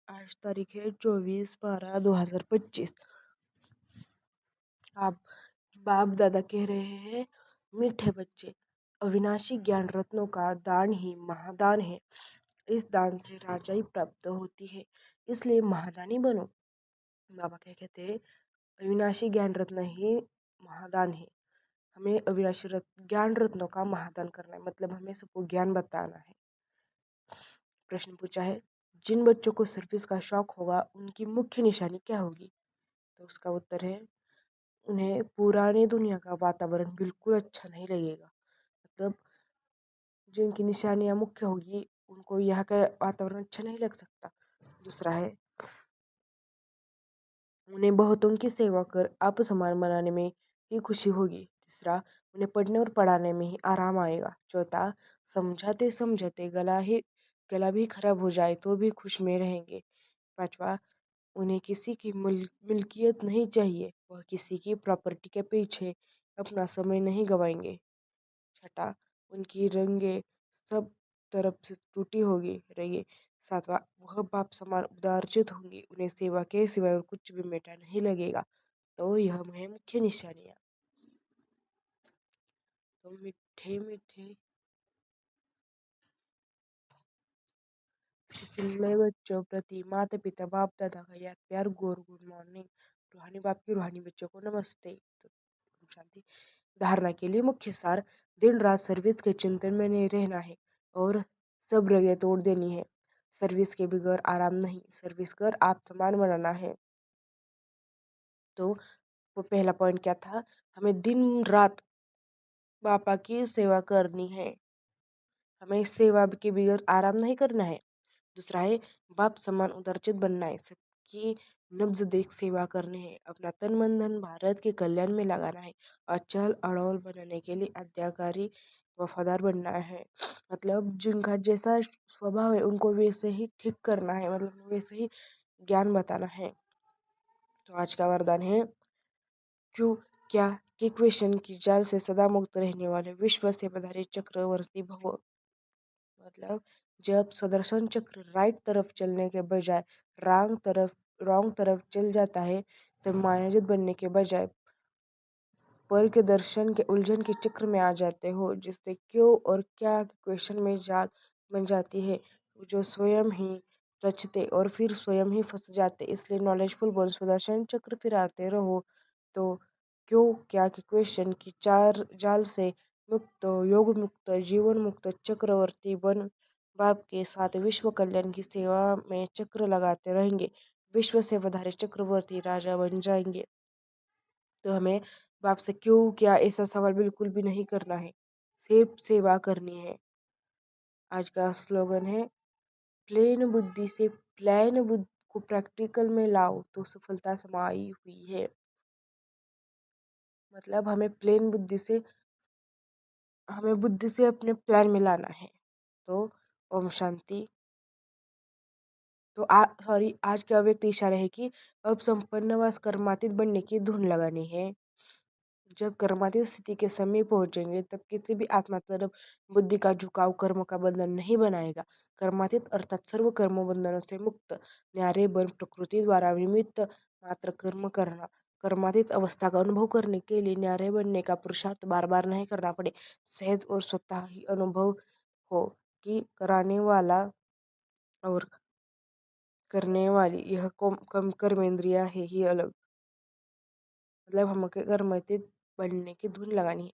आज तारीख है 24/12/2025। आप बाप दादा कह रहे हैं, मीठे बच्चे, अविनाशी ज्ञान रत्नों का दान ही महादान है। इस दान से राजाई प्राप्त होती है, इसलिए महादानी बनो। बाबा क्या कहते हैं? अविनाशी ज्ञान रत्न ही महादान है। हमें अविनाशी ज्ञान रत्नों का महादान करना है, मतलब हमें सबको ज्ञान बताना है। प्रश्न पूछा है, जिन बच्चों को सर्विस का शौक होगा उनकी मुख्य निशानी क्या होगी? तो उसका उत्तर है, उन्हें पुरानी दुनिया का वातावरण बिल्कुल अच्छा नहीं लगेगा। मतलब जिनकी निशानियां मुख्य होगी उनको यहाँ का वातावरण अच्छा नहीं लग सकता। दूसरा है, उन्हें बहुतों की सेवा कर आप समान बनाने में ही खुशी होगी। तीसरा, उन्हें पढ़ने और पढ़ाने में ही आराम आएगा। चौथा, समझाते समझाते गला भी खराब हो जाए तो भी खुश में रहेंगे। पांचवा, उन्हें किसी की मिल्कियत नहीं चाहिए, वह किसी की प्रॉपर्टी के पीछे अपना समय नहीं गवाएंगे। छठा, उनकी रंगे सब तरफ से टूटी होगी रहेगी। सातवां, वह बाप समान उदारचित होंगी, उन्हें सेवा के सिवाय और कुछ भी मीठा नहीं लगेगा। तो यह है मुख्य निशानियां। तो मीठे मीठे चिल्ले बच्चों प्रति माता पिता बाप दादा का याद प्यार गुड मॉर्निंग। रूहानी बाप की रूहानी बच्चों को नमस्ते। तो शांति धारणा के लिए मुख्य सार, दिन रात सर्विस के चिंतन में नहीं रहना है और सब रगे तोड़ देनी है। सर्विस के बगैर आराम नहीं, सर्विस कर आप समान बनाना है। तो वो पहला पॉइंट क्या था? हमें दिन रात बापा की सेवा करनी है, हमें सेवा के बगैर आराम नहीं करना है। दूसरा है, बाप समान उदारचित बनना है, सबकी नब्ज देख सेवा करनी है, अपना तन मन धन भारत के कल्याण में लगाना है, अचल अड़ोल बनाने के लिए आज्ञाकारी वफादार बनना है। मतलब जिनका जैसा स्वभाव है उनको वैसे ही ठीक करना है, मतलब वैसे ही ज्ञान बताना है। तो आज का वरदान है, क्यों क्या कि क्वेश्चन की जाल से सदा मुक्त रहने वाले विश्व से पधारे चक्रवर्ती भव। मतलब जब सुदर्शन चक्र राइट तरफ चलने के बजाय रॉन्ग तरफ चल जाता है, तब मायाजित बनने के बजाय पर के दर्शन के उलझन के चक्र में आ जाते हो, जिससे क्यों और क्या क्वेश्चन में जाल बन जाती है, जो स्वयं ही रचते और फिर स्वयं ही फंस जाते। इसलिए नॉलेजफुल बन सुदर्शन चक्र फिर आते रहो। तो क्यों क्या के क्वेश्चन की चार जाल से मुक्त, योग मुक्त, जीवन मुक्त चक्रवर्ती बन बाप के साथ विश्व कल्याण की सेवा में चक्र लगाते रहेंगे, विश्व से पधारे चक्रवर्ती राजा बन जाएंगे। तो हमें बाप से क्यों क्या ऐसा सवाल बिल्कुल भी नहीं करना है, सिर्फ सेवा करनी है। आज का स्लोगन है, प्लेन बुद्धि से प्लान बुद्धि को प्रैक्टिकल में लाओ तो सफलता समाई हुई है। मतलब हमें बुद्धि से अपने प्लान में लाना है। तो ओम शांति। तो आज का अव्यक्त इशारा है कि अब संपन्न व कर्मातीत बनने की धुन लगानी है। जब कर्मातीत स्थिति के समीप पहुंचेंगे तब किसी भी आत्मा तरफ बुद्धि का झुकाव कर्म का बंधन नहीं बनाएगा। कर्मातीत अर्थात सर्व कर्म बंधनों से मुक्त, न्यारे बन प्रकृति द्वारा निमित्त मात्र कर्म करना। कर्मातीत अवस्था का अनुभव करने के लिए न्यारे बनने का पुरुषार्थ बार बार नहीं करना पड़े, सहज और स्वतः ही अनुभव हो कि कराने वाला और करने वाली यह कम कर्मेंद्रिया है ही अलग। मतलब हमको कर्मातीत बनने की धुन लगानी है।